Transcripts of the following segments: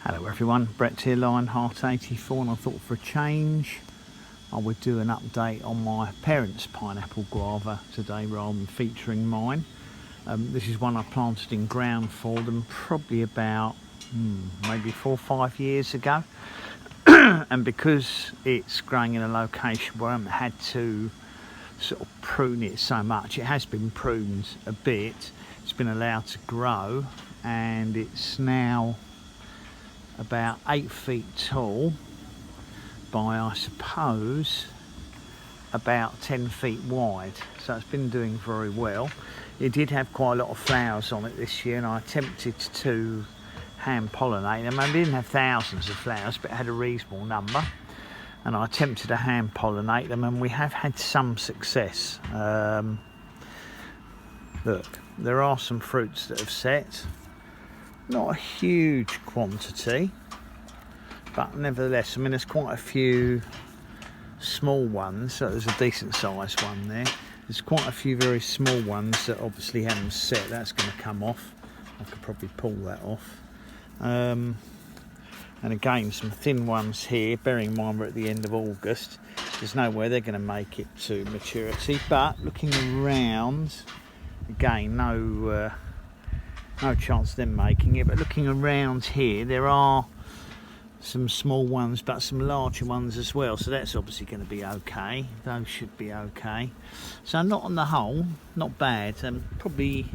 Hello everyone, Brett here, Lionheart 84, and I thought for a change I would do an update on my parents' pineapple guava today rather than featuring mine. This is one I planted in ground for them probably about maybe 4 or 5 years ago. And because it's growing in a location where I haven't had to sort of prune it so much, it has been pruned a bit, it's been allowed to grow, and it's now about 8 feet tall by, I suppose, about 10 feet wide. So it's been doing very well. It did have quite a lot of flowers on it this year, and I attempted to hand pollinate them. I didn't have thousands of flowers, but it had a reasonable number, and I attempted to hand pollinate them, and we have had some success. Look, there are some fruits that have set. Not a huge quantity, but nevertheless, I mean, there's quite a few small ones. So there's a decent sized one there. There's quite a few very small ones that obviously haven't set. That's going to come off. I could probably pull that off. And again, some thin ones here, bearing in mind we're at the end of August. There's no way they're going to make it to maturity, but looking around, again, no chance of them making it. But looking around here, there are some small ones, but some larger ones as well, so that's obviously going to be okay. Those should be okay. So not on the whole, not bad. Probably,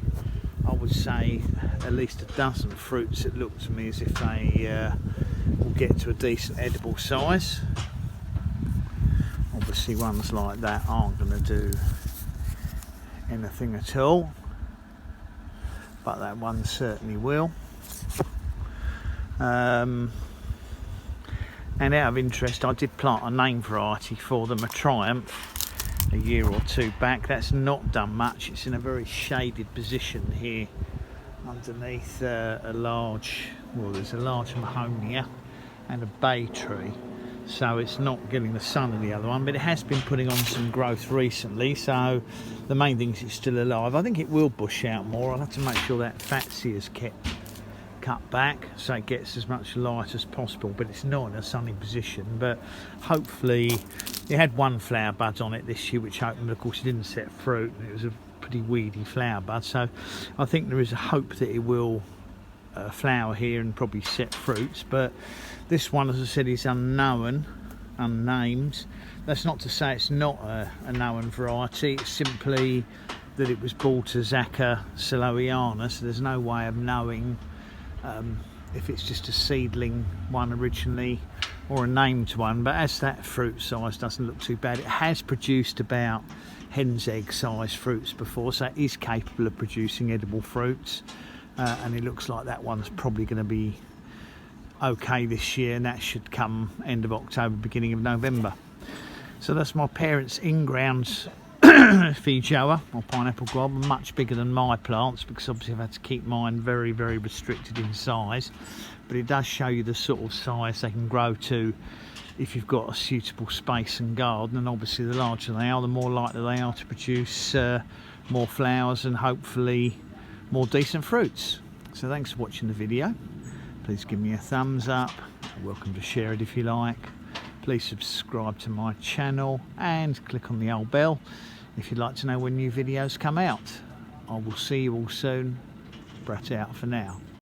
I would say, at least a dozen fruits that look to me as if they will get to a decent edible size. Obviously ones like that aren't going to do anything at all, but that one certainly will. And out of interest, I did plant a name variety for them, a Triumph, a year or two back. That's not done much. It's in a very shaded position here underneath there's a large mahonia and a bay tree, so it's not getting the sun of the other one, but it has been putting on some growth recently, so the main thing is it's still alive. I think it will bush out more. I'll have to make sure that fatsia is kept cut back so it gets as much light as possible, but it's not in a sunny position. But hopefully, it had one flower bud on it this year which opened, of course it didn't set fruit, and it was a pretty weedy flower bud, so I think there is a hope that it will flower here and probably set fruits. But this one, as I said, is unknown, unnamed. That's not to say it's not a known variety, it's simply that it was bought as Zacca Siloiana, so there's no way of knowing if it's just a seedling one originally or a named one. But as that fruit size doesn't look too bad, it has produced about hen's egg size fruits before, so it is capable of producing edible fruits, and it looks like that one's probably going to be okay this year, and that should come end of October, beginning of November. So that's my parents' in-ground Feijoa or pineapple guava, much bigger than my plants because obviously I've had to keep mine very, very restricted in size, but it does show you the sort of size they can grow to if you've got a suitable space and garden. And obviously the larger they are, the more likely they are to produce more flowers and hopefully more decent fruits. So thanks for watching the video. Please give me a thumbs up. You're welcome to share it if you like. Please subscribe to my channel and click on the old bell if you'd like to know when new videos come out. I will see you all soon. Brett out for now.